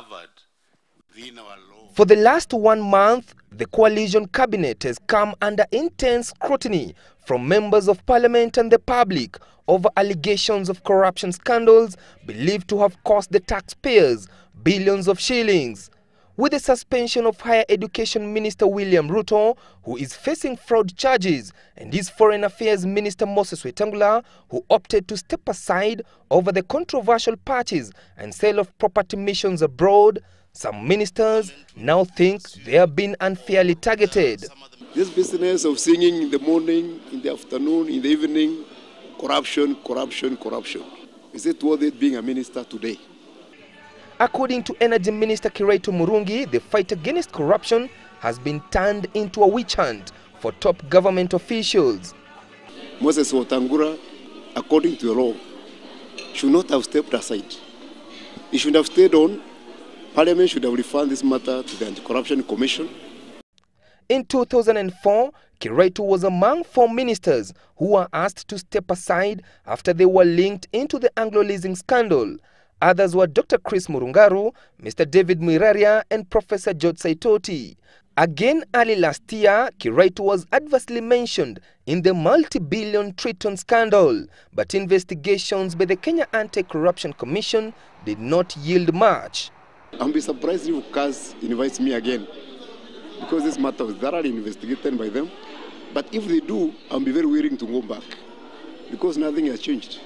covered within our law. For the last 1 month, the coalition cabinet has come under intense scrutiny from members of parliament and the public over allegations of corruption scandals believed to have cost the taxpayers billions of shillings. With the suspension of Higher Education Minister William Ruto, who is facing fraud charges, and his Foreign Affairs Minister Moses Wetangula, who opted to step aside over the controversial purchase and sale of property missions abroad, some ministers now think they have been unfairly targeted. This business of singing in the morning, in the afternoon, in the evening, corruption, corruption, corruption. Is it worth it being a minister today? According to Energy Minister Kiraitu Murungi, the fight against corruption has been turned into a witch hunt for top government officials. Moses Wetangula, according to the law, should not have stepped aside. He should have stayed on. Parliament should have referred this matter to the Anti-Corruption Commission. In 2004, Kiraitu was among 4 ministers who were asked to step aside after they were linked into the Anglo-leasing scandal. Others were Dr. Chris Murungaru, Mr. David Mwiraria, and Professor George Saitoti. Again, early last year, Kiraitu was adversely mentioned in the multi-billion Triton scandal, but investigations by the Kenya Anti-Corruption Commission did not yield much. I'll be surprised if CAS invites me again, because this matter was thoroughly investigated by them. But if they do, I'll be very willing to go back, because nothing has changed.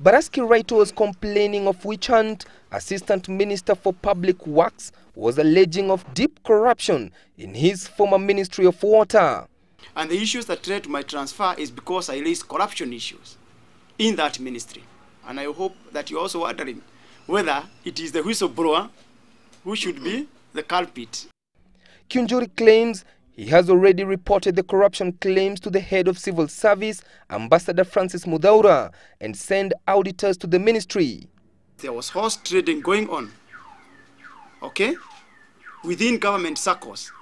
But as Kiraitu was complaining of witch hunt, Assistant Minister for Public Works was alleging of deep corruption in his former Ministry of Water. And the issues that led to my transfer is because I raised corruption issues in that ministry. And I hope that you're also wondering whether it is the whistleblower who should be the culprit. Kiunjuri claims he has already reported the corruption claims to the head of civil service, Ambassador Francis Mudhaura, and sent auditors to the ministry. There was horse trading going on, okay, within government circles.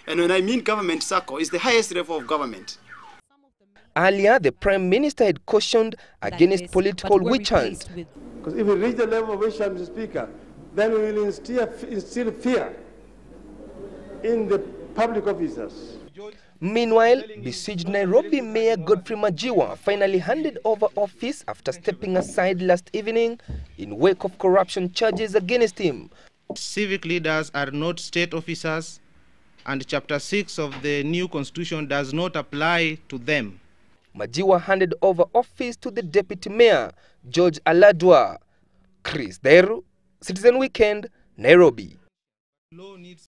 And when I mean government circle, it's the highest level of government. Earlier, the Prime Minister had cautioned against political witch hunt. Because if we reach the level of witch hunt, Mr. Speaker, then we will instill fear in the public officers. Meanwhile, besieged Nairobi Mayor Godfrey Majiwa finally handed over office after stepping aside last evening in wake of corruption charges against him. Civic leaders are not state officers, and Chapter 6 of the new constitution does not apply to them. Majiwa handed over office to the Deputy Mayor, George Aladwa. Thairu, Citizen Weekend, Nairobi. Law needs